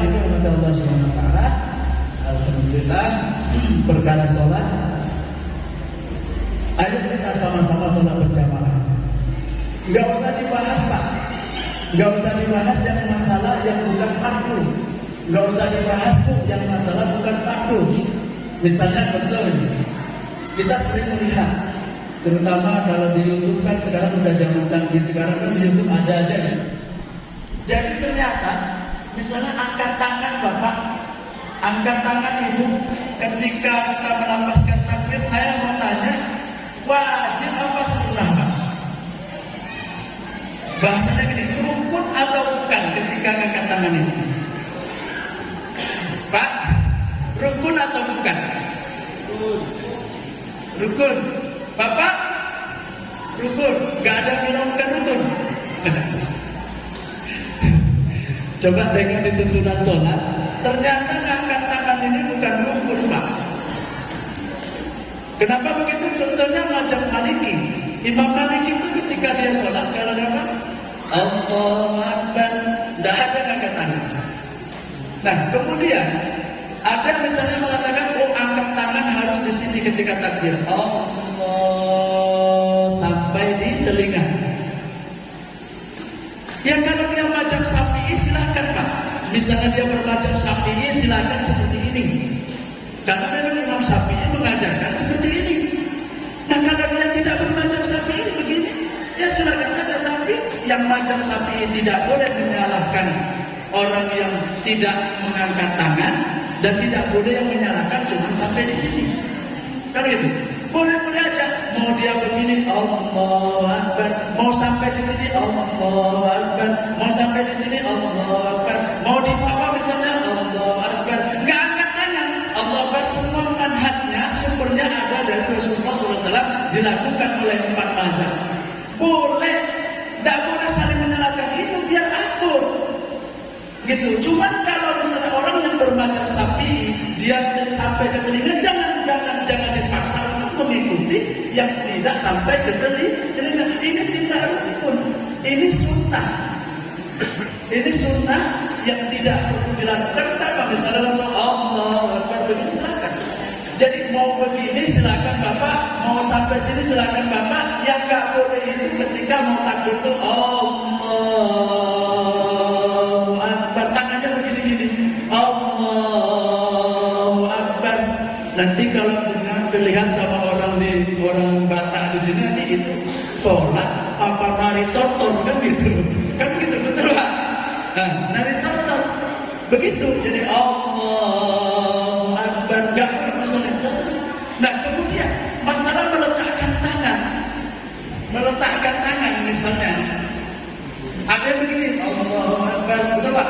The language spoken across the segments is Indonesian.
ini kepada Allah Subhanahu wa taala. Alhamdulillah, perkara sholat, ayo kita sama-sama sholat berjamaah. Nggak usah dibahas Pak, nggak usah dibahas yang masalah yang bukan fardu, nggak usah dibahas tuh yang masalah bukan fardu. Misalnya contoh ini, kita sering melihat, terutama kalau di YouTube kan sekarang udah zaman canggih, sekarang kan di YouTube ada aja ya. Jadi ternyata misalnya angkat tangan Bapak, angkat tangan Ibu ketika kita melambaskan takbir, saya mau tanya, wajib apa sunnah Pak? Bahasanya gini, rukun atau bukan ketika angkat tangan ini? Pak, rukun atau bukan? Rukun. Bapak, rukun. Gak ada yang bilang bukan rukun. Coba tengok di tuntunan sholat, ternyata angkat tangan ini bukan rukun Pak. Kenapa begitu? Contohnya macam Maliki. Imam Maliki itu ketika dia sholat, kalau dia apa? Allahu Akbar, tidak ada angkat tangan. Nah kemudian ada misalnya mengatakan, oh angkat tangan harus di sini ketika takbir. Allah sampai di telinga. Yang kalau dia macam Syafi'i silahkan Pak. Misalnya dia bermacam Syafi'i silahkan seperti ini. Karena memang Imam Syafi'i mengajarkan seperti ini. Nah kalau dia tidak bermacam Syafi'i begini, ya silahkan saja. Tapi yang macam Syafi'i tidak boleh menyalahkan orang yang tidak mengangkat tangan, dan tidak boleh yang menyalahkan cuma sampai di sini. Kan gitu. Boleh-boleh aja. Mau dia begini Allahu Akbar, mau sampai di sini Allahu Akbar, mau sampai di sini Allahu Akbar, mau di apa misalnya Allahu Akbar, enggak angkat tangan. Allahu Akbar semua manhajnya, sumbernya ada dari Rasulullah SAW, dilakukan oleh 4 mazhab. Boleh, enggak boleh saling menyalahkan, itu biar akur. Gitu. Cuman kalau misalnya orang yang bermacam sapi, dia sampai ke telinga, jangan dipaksa untuk mengikuti yang tidak sampai ke telinga. Ini tidak rukun, ini sunnah. Ini sunnah yang tidak perlu dilakukan. Kenapa? Misalnya langsung Allahu Akbar begini silakan. Jadi mau begini silakan Bapak, mau sampai sini silakan Bapak. Yang nggak boleh itu ketika mau takbir itu Allahu Akbar, tangannya begini-gini. Allahu Akbar. Nanti kalau terlihat sama orang Batak di sini, nanti itu sholat apa nari tortor kan gitu. Kan begitu betul Pak? Nah, nari tortor. Begitu. Jadi Allahu Akbar, enggak boleh masalah itu. Nah, kemudian masalah meletakkan tangan. Meletakkan tangan misalnya. Ada yang begini, Allahu Akbar, betul Pak?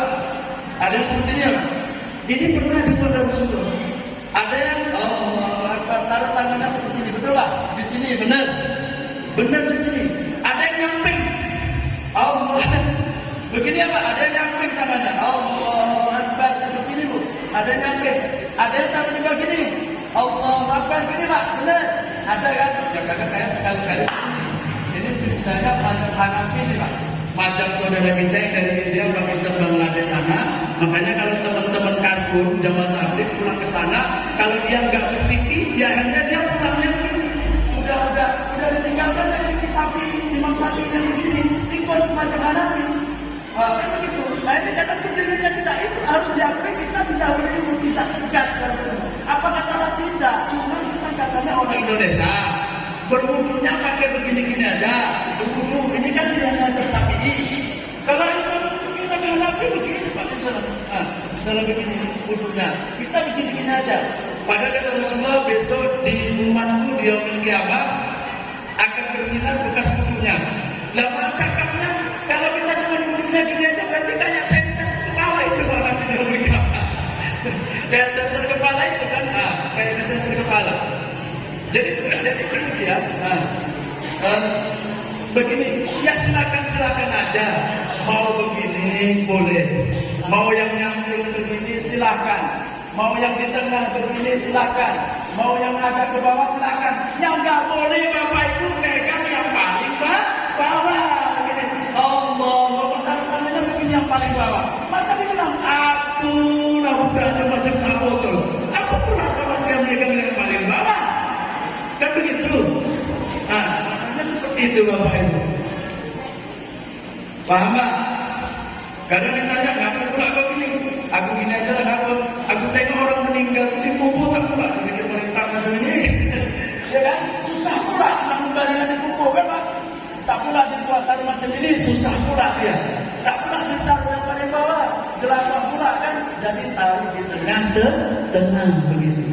Ada yang seperti ini Pak? Ini pernah dibuat Rasulullah. Ada yang Allahu Akbar, taruh tangannya seperti ini, betul Pak? Di sini, benar. Benar di sini. Ada yang nyamping. Allah. Begini ya Pak, ada yang nyamping tangannya. Allahu Akbar, seperti ini Bu. Ada yang nyamping. Ada yang taruh di begini. Allahu Akbar, gini Pak, benar. Ada kan? Ya kakak kayak sekali-sekali. Ini saya macam Hanafi ini Pak. Macam saudara kita yang dari India, Pakistan, Bangladesh sana. Makanya kalau teman-teman karbon jamaah tabligh pulang ke sana, kalau dia nggak berfikih, ya akhirnya dia pulangnya begini. Udah ditinggalkan dari fikih sapi, Imam Sapi yang begini, ikut macam Hanafi. Kan begitu. Nah ini kadang berdirinya kita itu harus diakui, kita tidak boleh tidak tegas. Apakah salah? Tidak. Cuma kita katanya orang Indonesia berwudunya pakai begini-gini aja. Berwudu ini kan tidak macam Sapi. Kalau kita Hanafi begini Pak, misalnya begini wudunya, kita begini-gini aja. Padahal kata Rasulullah, besok di umatku di yaumil kiamat akan bersinar bekas wudunya. Lalu cakapnya, kalau kita cuma wudunya gini aja, berarti kayak senter kepala itu Pak nanti di yaumil kiamat. Kayak senter kepala itu kan, kayak di senter kepala. Jadi kemudian, begini, ya silakan aja. Mau begini boleh, mau yang nyamping begini silakan, mau yang di tengah begini silakan, mau yang agak ke bawah silakan. Yang nggak boleh Bapak Ibu pegang yang paling bawah. Begini, Allah, tangannya begini yang paling bawah. Maka dibilang aku berada macam tak botol. Apa pula sama dia megang yang paling bawah? Kan begitu. Nah, makanya seperti itu Bapak Ibu. Paham tak? Kadang ditanya, ngapa pula kau gini? Aku gini aja lah, ngapa? Aku tengok orang meninggal di kubur tak pula jadi pemerintah macam ini. Ya kan? Susah pula nak kembalikan di kubur kan Pak? Tak pula dibuat taruh macam ini, susah pula dia. Tak pula ditaruh yang paling bawah, gelap pula kan? Jadi taruh di tengah begitu.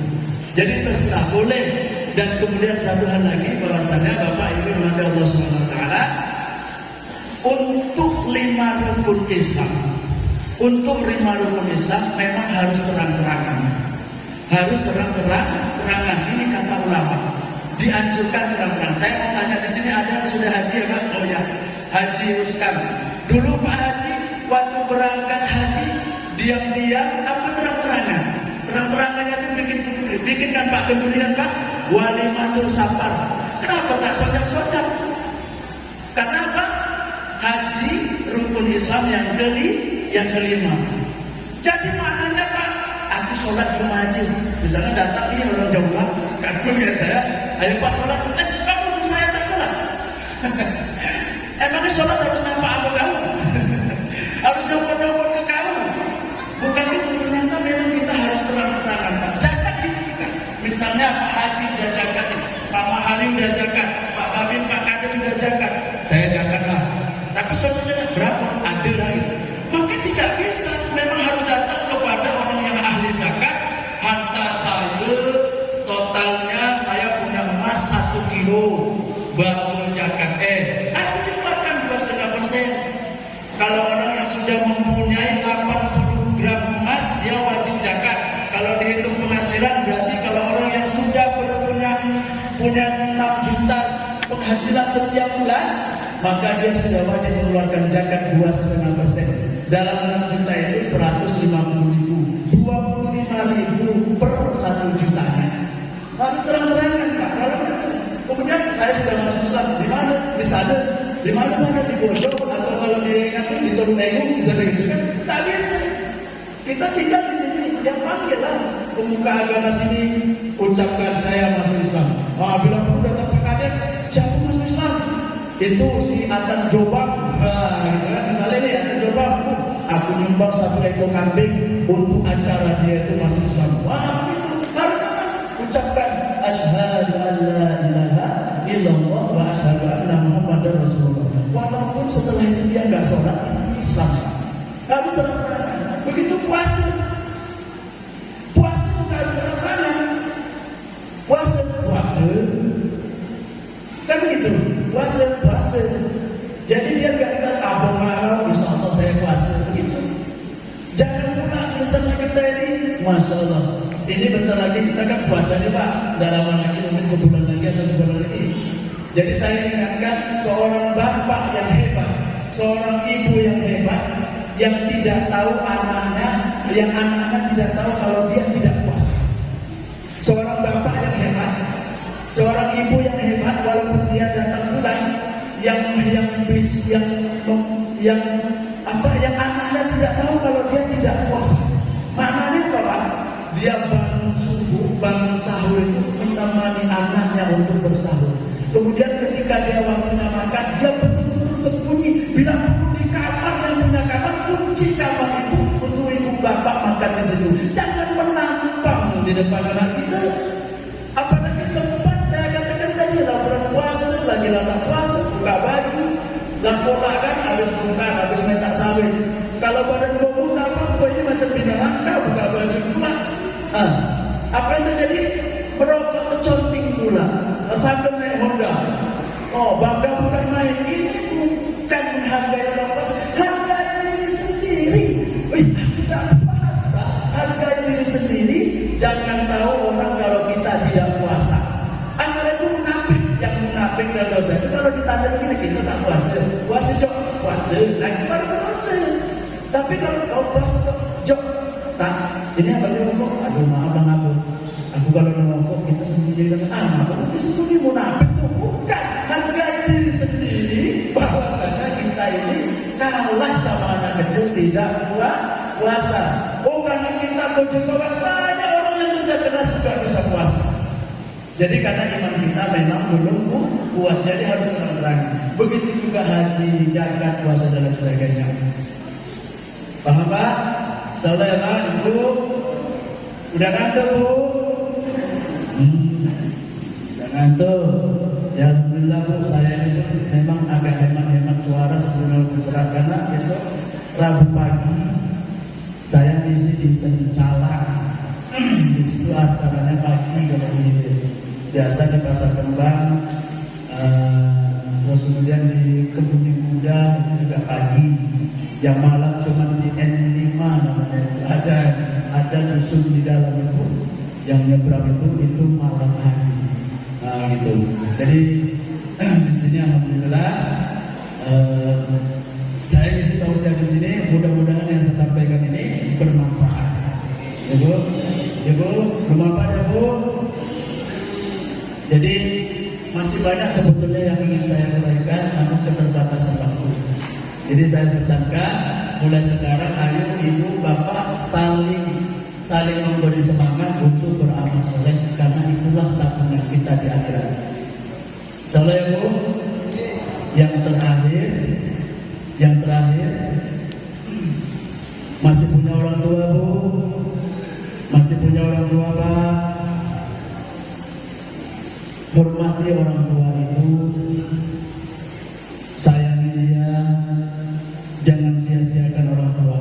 Jadi terserah boleh. Dan kemudian satu hal lagi bahwasanya Bapak Ibu yang Allah Subhanahu Wa Taala untuk 5 rukun Islam. Untuk 5 rukun Islam memang harus terang-terangan. Harus terang-terangan. Ini kata ulama. Dianjurkan terang-terangan. Saya mau tanya di sini ada yang sudah haji ya Pak? Oh ya, Haji Ruskan. Dulu Pak Haji waktu berangkat haji diam-diam apa terang-terangan? Terang-terangannya itu bikinkan Pak, kemudian Pak walimatul safar. Kenapa tak sojak-sojak? Karena apa? Haji rukun Islam yang kelima. Jadi maknanya Pak, aku sholat di haji. Misalnya datang ini orang Jawa, kagum ya saya. Ayo Pak sholat, kamu saya tak sholat. Emangnya sholat harus nampak apa kamu? Harus jawab-jawab ke kamu. Bukan itu, ternyata memang kita harus terang-terangan Pak. Zakat gitu juga. Misalnya Pak Haji udah zakat, Pak Mahari udah zakat, Pak Babin, Pak Kades udah zakat. Saya zakat lah. Tapi saudara berapa? Ada lagi. Maka tidak bisa. Memang harus datang kepada orang yang ahli zakat. Harta saya totalnya saya punya emas 1 kilo. Baru zakat. Aku dikeluarkan 2,5%. Kalau orang yang sudah mempunyai 80 gram emas, dia wajib zakat. Kalau dihitung penghasilan, berarti kalau orang yang sudah punya 6 juta penghasilan setiap bulan, maka dia sudah wajib mengeluarkan zakat 2,5%. Dalam 6 juta itu 150.000, 25.000 per 1 jutanya. Harus terang-terangan Pak. Kemudian saya sudah masuk Islam, di mana? Di sana. Di mana sana? Di Bodong atau kalau di Teluk Tenggung bisa begitu kan? Tak bisa. Kita tinggal di sini. Yang panggillah pemuka agama sini, ucapkan saya masuk Islam. Bila perlu datang Pak Kades, siapa masuk Islam? Itu si Atan Jobang, gitu kan? Misalnya nih Atan Jobang, aku nyumbang 1 ekor kambing untuk acara dia itu masuk Islam. Wah, itu harus apa? Ucapkan asyhadu an la ilaha illallah wa asyhadu anna muhammadar rasulullah. Walaupun setelah itu dia nggak sholat, Islam. Harus terang-terangan. Begitu puasa juga harus terang-terangan. Puasa kan begitu. Puasa. Jadi dia kata abang mau, insya Allah saya puasa begitu. Jangan pula misalnya kita ini, masya Allah, ini bentar lagi kita kan puasa nih Pak, dalam lagi mungkin sebulan lagi atau 2 bulan lagi. Jadi saya ingatkan seorang bapak yang hebat, seorang ibu yang hebat, yang tidak tahu anaknya, yang anaknya tidak tahu kalau dia tidak puasa. Seorang bapak yang hebat, seorang ibu yang hebat, walaupun dia datang bulan, yang anaknya tidak tahu kalau dia tidak puasa. Maknanya apa Pak? Dia bangun subuh, bangun sahur itu menemani anaknya untuk bersahur. Kemudian ketika dia waktunya makan, dia betul-betul sembunyi. Bila perlu di kamar, yang punya kamar, kunci kamar itu untuk ibu bapak makan di situ. Jangan menampang di depan anak kita. Apalagi sempat saya katakan tadi, laporan puasa, lagi latah puasa, buka baju, laporan kan habis buka, habis minta sawit. Kalau badan bobot apa ini macam bina langkah, buka baju pula. Apa yang terjadi? Merokok keconting pula, sambil naik Honda. Oh, bangga bukan main. Ini bukan menghargai orang puasa, hargai diri sendiri. Aku tak puasa, hargai diri sendiri. Jangan tahu orang kalau kita tidak puasa. Anak itu munafik, yang munafik dan dosa itu kalau ditanya begini, kita tak puasa. Puasa jok, puasa. Nah itu baru berdosa. Tapi kalau kau puasa jok, tak. Ini apa dia ngomong? Aduh maaf bang aku kalau ngerokok kita sembunyi sama apa nanti sembunyi munafik tuh bukan. Hargai diri sendiri bahwasanya kita ini kalah sama anak kecil tidak puasa. Oh karena kita hujan deras banyak orang yang hujan deras juga bisa puasa. Jadi karena iman kita memang belum kuat, jadi harus terang-terang. Begitu juga haji, zakat, puasa dan lain sebagainya. Paham Pak? Saudara ya Pak, Ibu? Udah ngantuk Bu? Udah ngantuk. Ya Alhamdulillah Bu, saya ini pun memang agak hemat-hemat suara sebelum berserah karena besok Rabu pagi saya mesti di Sencala. Di situ acaranya pagi kalau biasa di Pasar Kembang, terus kemudian di Kebuning Muda itu juga pagi. Yang malam cuma di N5 namanya. Ada dusun di dalam itu, yang nyebrang itu malam hari. Nah gitu. Jadi di sini alhamdulillah saya bisa tahu saya di sini. Mudah-mudahan yang saya sampaikan ini bermanfaat. Ya Bu, ya Bu, bermanfaat ya Bu. Jadi masih banyak sebetulnya yang ingin saya uraikan, namun keterbatasan waktu. Jadi saya pesankan mulai sekarang ayo ibu bapak saling memberi semangat untuk beramal soleh karena itulah tabungan kita di akhirat. Soleh Bu. Yang terakhir masih punya orang tua Bu, masih punya orang tua Pak. Hormati orang tua itu, sayangi dia, jangan sia-siakan orang tua.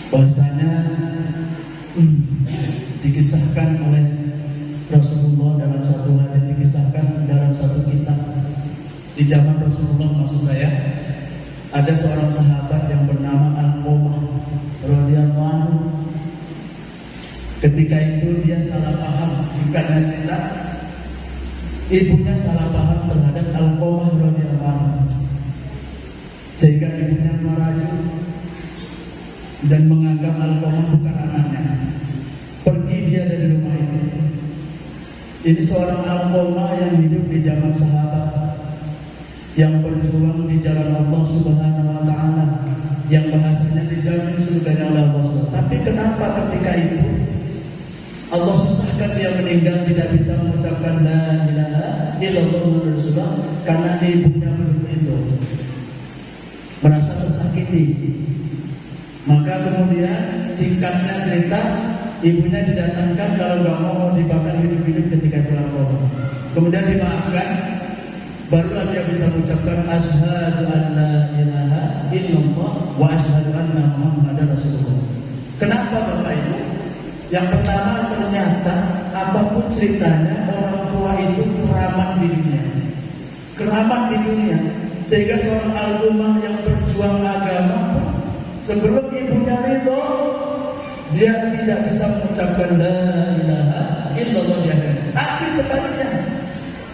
Bahasanya dikisahkan oleh Rasulullah dalam satu hadis, dikisahkan dalam satu kisah di zaman Rasulullah, maksud saya ada seorang sahabat yang bernama Al-Qamah radhiyallahu anhu. Ketika itu dia salah paham, singkatnya cerita, ibunya salah paham terhadap Al-Qamah radhiyallahu anhu, sehingga ibunya merajuk dan menganggap Al-Qamah bukan anaknya. Pergi dia dari rumah itu. Ini seorang Al-Qamah yang hidup di zaman sahabat, yang berjuang di jalan Allah Subhanahu wa Ta'ala, yang bahasanya dijamin surganya oleh Allah Subhanahu. Tapi kenapa ketika itu Allah susahkan dia meninggal, tidak bisa mengucapkan la ilaha illallah Muhammadur Rasulullah karena ibunya begitu, merasa tersakiti. Maka kemudian singkatnya cerita, ibunya didatangkan kalau nggak mau dibakar hidup-hidup ketika itu Al-Qamah. Kemudian dimaafkan, barulah dia bisa mengucapkan asyhadu an la ilaha illallah wa asyhadu anna Muhammadar Rasulullah. Kenapa Bapak Ibu? Yang pertama, ternyata apapun ceritanya orang tua itu keramat di dunia. Keramat di dunia. Sehingga seorang Al-Qamah yang berjuang agama, sebelum ibunya ridho, dia tidak bisa mengucapkan la ilaha illallah di akhir. Tapi sebaliknya,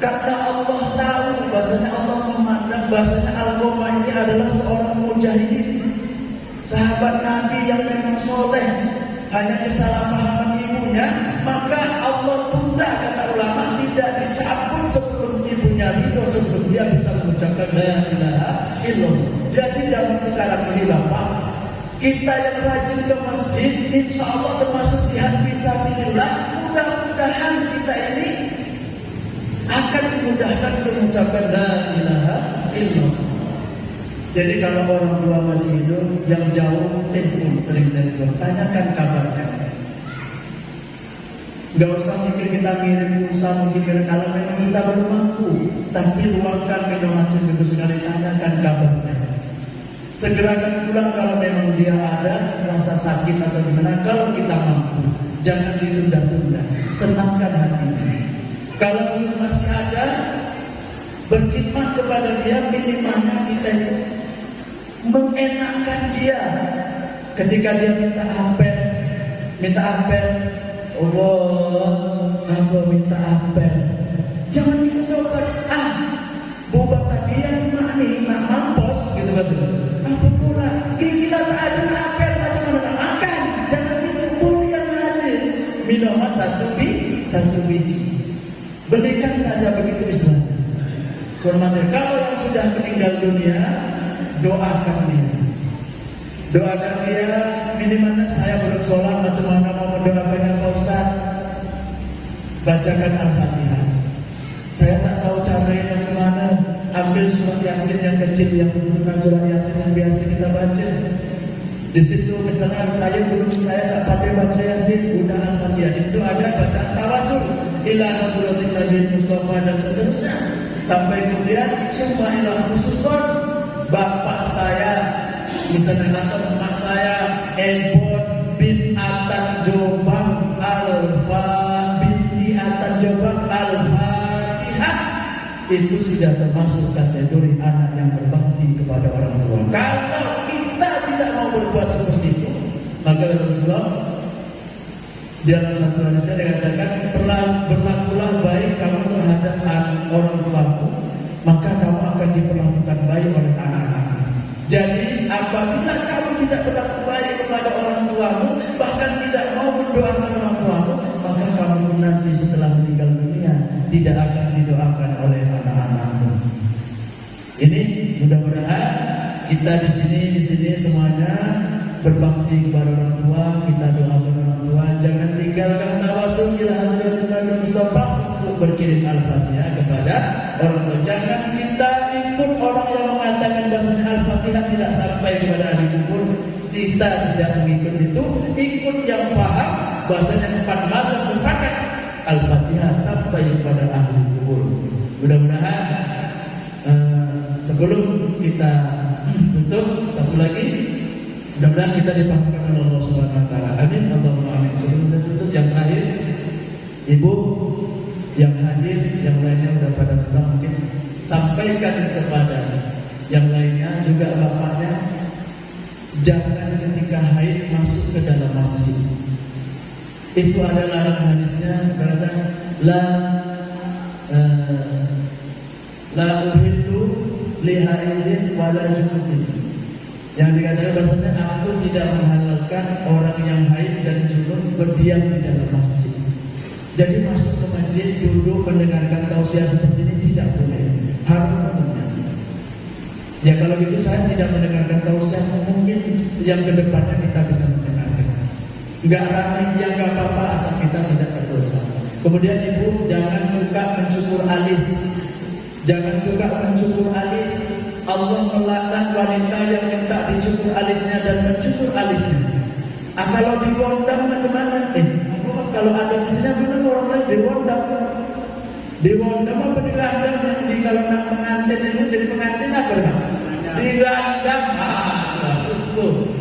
karena Allah tahu bahasanya, Allah memandang bahasanya Al-Qamah ini adalah seorang mujahidin, sahabat Nabi yang memang soleh, hanya kesalahpahaman ibunya, maka Allah tunda, kata ulama, tidak dicabut sebelum ibunya ridho, sebelum dia bisa mengucapkan la ilaha illallah. Jadi zaman sekarang ini Bapak, kita yang rajin ke masjid, insya Allah termasuk jihad fisabilillah, mudah-mudahan kita ini akan dimudahkan mengucapkan la ilaha illallah. Jadi kalau orang tua masih hidup, yang jauh telepon, sering telepon, tanyakan kabarnya. Gak usah mikir kita ngirim pulsa, mikir kalau memang kita belum mampu, tapi luangkan kedonacin itu sekali, tanyakan kabarnya. Segerakan pulang kalau memang dia ada rasa sakit atau gimana. Kalau kita mampu, jangan ditunda-tunda, senangkan hatinya. Kalau masih ada, berkhidmat kepada dia, minimalnya kita itu mengenakkan dia. Ketika dia minta apel, Allah, aku minta apel, jangan kita sobat, boba tagihan mak nih, nak mampus, gitu maksudnya. Apa pula, kita tak ada apel, macam mana nak makan, jangan kita pulian aja. Minuman satu biji, belikan saja begitu Islam. Hormati. Kalau yang sudah meninggal dunia, doakan dia, ini mana saya belum sholat, macam mana mau mendoakannya Pak Ustaz? Bacakan Al-Fatihah. Saya tak tahu caranya macam mana. Ambil surat Yasin yang kecil, yang bukan surat Yasin yang biasa kita baca. Di situ misalnya saya tak pandai baca Yasin, udah Al-Fatihah. Di situ ada bacaan tawasul ila hadratin Nabi Mustafa dan seterusnya. Sampai kemudian summa ila khususon bapak saya, misalnya atau emak saya, Ebon bin Atan Jombang binti Atan Jombang Al-Fatihah, itu sudah termasuk kategori anak yang berbakti kepada orang tua. Kalau kita tidak mau berbuat seperti itu, maka Rasulullah di dalam satu hadisnya dikatakan, berlakulah baik kamu terhadap orang tuamu, maka kamu akan diperlakukan baik oleh anak-anak. Jadi apabila kamu tidak berlaku baik kepada orang tuamu, bahkan tidak mau mendoakan orang tuamu, maka kamu nanti setelah meninggal dunia tidak akan didoakan oleh anak-anakmu. Ini mudah-mudahan kita di sini semuanya berbakti kepada orang tua, kita doakan orang tua, jangan tinggalkan tawasul ila hadratin Nabi Mustafa untuk berkirim Al-Fatihah kepada orang tua. Jangan kita ikut orang yang mengatakan bahasanya Al-Fatihah tidak sampai kepada ahli kubur. Kita tidak mengikut itu, ikut yang paham bahasanya 4 mazhab mufakat Al-Fatihah sampai kepada ahli kubur. Mudah-mudahan sebelum kita tutup, satu lagi, mudah-mudahan kita dipahamkan oleh Allah Subhanahu wa taala. Amin. Allahumma amin. Sebelum kita tutup, yang terakhir, ibu yang hadir, yang lainnya sudah pada datang, mungkin sampaikan kepada yang lainnya juga bapaknya, jangan ketika haid masuk ke dalam masjid. Itu adalah hadisnya berkata la uhillu li haidin wala junubin. Yang dikatakan bahasanya aku tidak menghalalkan orang yang haid dan junub berdiam di dalam masjid. Jadi masuk ke masjid, duduk mendengarkan tausiah seperti ini tidak boleh, haram hukumnya. Ya kalau gitu saya tidak mendengarkan tausiah, mungkin yang kedepannya kita bisa mendengarkan. Enggak ramai, ya enggak apa-apa asal kita tidak berdosa. Kemudian ibu jangan suka mencukur alis. Jangan suka mencukur alis. Allah melaknat wanita yang minta dicukur alisnya dan mencukur alisnya. Kalau digondang macam mana? Kalau ada mesinnya benar orang lain digondang. Digondang apa digandang? Yang kalau nak pengantin itu jadi pengantin apa kan? Digandang.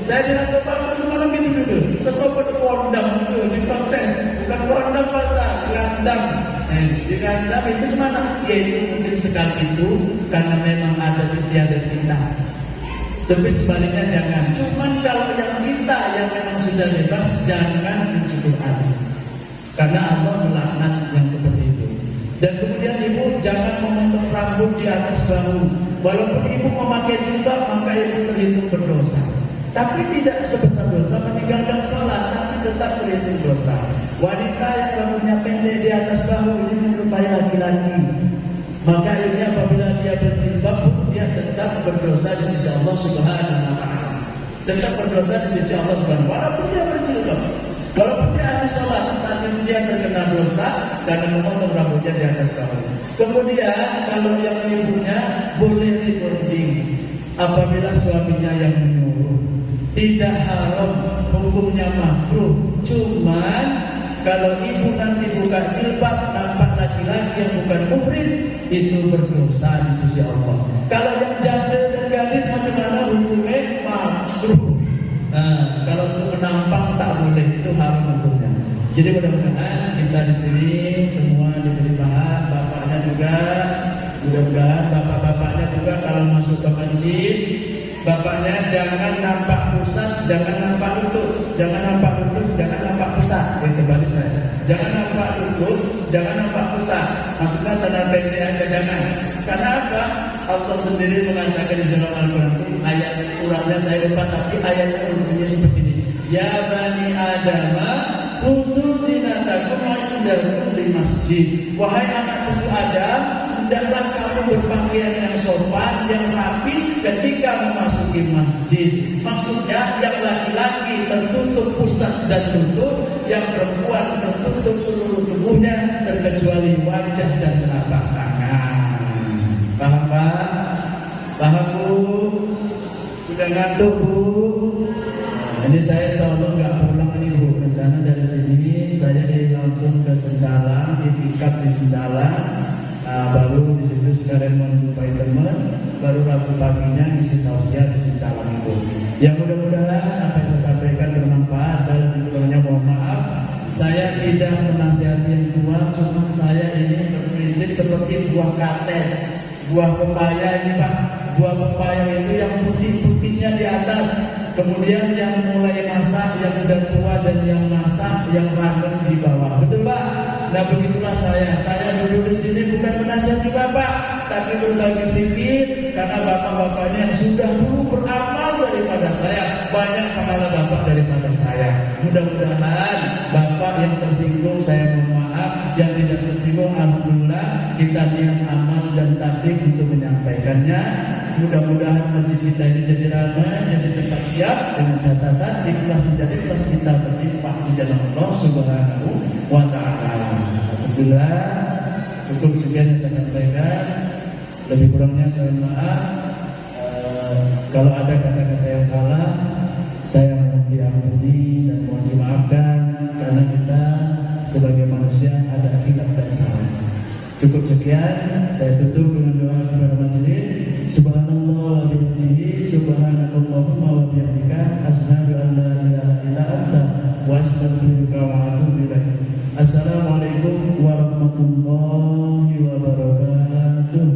Saya bilang ke Pak semalam gitu dulu. Terus apa digondang itu diprotes? Bukan gondang pasal, digandang. Digandang itu cuma yaitu mungkin sekali itu karena memang ada istiadat kita. Tapi sebaliknya jangan. Cuman kalau yang kita yang memang sudah bebas, jangan mencukur alis. Karena Allah melaknat yang seperti itu. Dan kemudian ibu jangan memotong rambut di atas bahu. Walaupun ibu memakai jilbab, maka ibu terhitung berdosa. Tapi tidak sebesar dosa meninggalkan salat, tapi tetap terhitung dosa. Wanita yang rambutnya pendek di atas bahu ini menyerupai laki-laki. Maka ini apabila dia berjilbab pun dia tetap berdosa di sisi Allah Subhanahu wa taala. Tetap berdosa di sisi Allah Subhanahu wa taala walaupun dia berjilbab. Walaupun dia ahli sholat, saat itu dia terkena dosa karena memotong rambutnya di atas bahu. Kemudian kalau yang ibunya boleh rebonding apabila suaminya yang menyuruh. Tidak haram, hukumnya makruh. Cuman kalau ibu nanti buka jilbab nampak laki-laki yang bukan muhrim, itu berdosa di sisi Allah. Kalau yang janda dan gadis macam mana hukumnya makruh. Kalau untuk menampang tak boleh, itu haram hukumnya. Jadi mudah-mudahan kita di sini semua diberi paham, bapaknya juga, mudah-mudahan bapak-bapaknya juga kalau masuk ke masjid, bapaknya jangan nampak pusat, jangan nampak lutut, jangan nampak lutut, jangan nampak pusat. Kembali saya, jangan nampak lutut, jangan nampak pusat. Maksudnya celana pendek aja jangan. Karena apa? Allah sendiri mengatakan di dalam Al-Quran itu ayat suratnya saya lupa, tapi ayatnya berbunyi seperti ini. Ya bani Adama, khudzu zinatakum 'inda kulli masjid. Wahai anak cucu Adam, hendaklah kamu berpakaian yang sopan, yang rapi ketika memasuki masjid. Maksudnya yang laki-laki tertutup pusat dan lutut, yang perempuan tertutup seluruh tubuhnya terkecuali wajah dan telapak tangan. Paham Pak? Paham Bu? Sudah ngantuk Bu? Nah, ini saya insya Allah nggak pulang ini Bu. Rencana dari sini saya langsung ke Sencalang, itikaf di Sencalang. Nah, baru di situ sekalian menjumpai teman, baru Rabu paginya isi tausiah di Sencalang itu. Yang mudah-mudahan apa yang saya sampaikan bermanfaat. Saya sebelumnya mohon maaf, saya tidak menasihati yang tua, cuma saya ini berprinsip seperti buah kates, buah pepaya ini Pak. Buah pepaya itu yang putih-putihnya di atas, kemudian yang mulai masak, yang udah tua dan yang masak, yang ragam di bawah. Betul Pak? Nah begitulah saya duduk di sini bukan menasihati Bapak, tapi berbagi fikir, karena bapak-bapaknya yang sudah dulu beramal daripada saya, banyak pahala Bapak daripada saya. Mudah-mudahan Bapak yang tersinggung saya mohon maaf, yang tidak tersinggung alhamdulillah, kita niat amal dan taklim untuk menyampaikannya. Mudah-mudahan masjid kita ini jadi ramai, jadi cepat siap, dengan catatan ikhlas tidak ikhlas kita berlimpah di jalan Allah Subhanahu wa Ta'ala. Alhamdulillah, cukup sekian yang saya sampaikan. Lebih kurangnya saya maaf. Kalau ada kata-kata yang salah, saya mohon diampuni dan mohon dimaafkan, karena kita sebagai manusia ada khilaf dan salah. Cukup sekian, saya tutup dengan doa kepada majelis. Subhanallah wa bihamdihi, subhanakallahumma wa bihamdika, asyhadu an la ilaha illa anta, wa astaghfiruka wa atubu ilaik. Assalamualaikum warahmatullahi wabarakatuh.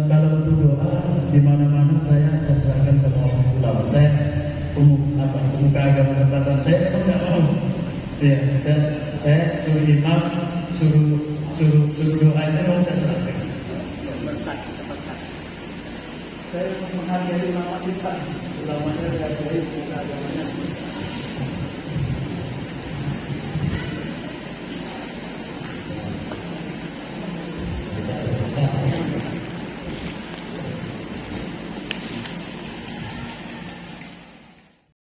Kalau untuk doa di mana-mana saya serahkan sama ulama. Saya pemuka agama tempatan saya memang nggak mau. Ya, saya suruh imam, suruh doa itu memang saya serahkan. Saya menghargai ulama kita, ulamanya dihargai, pemuka agamanya.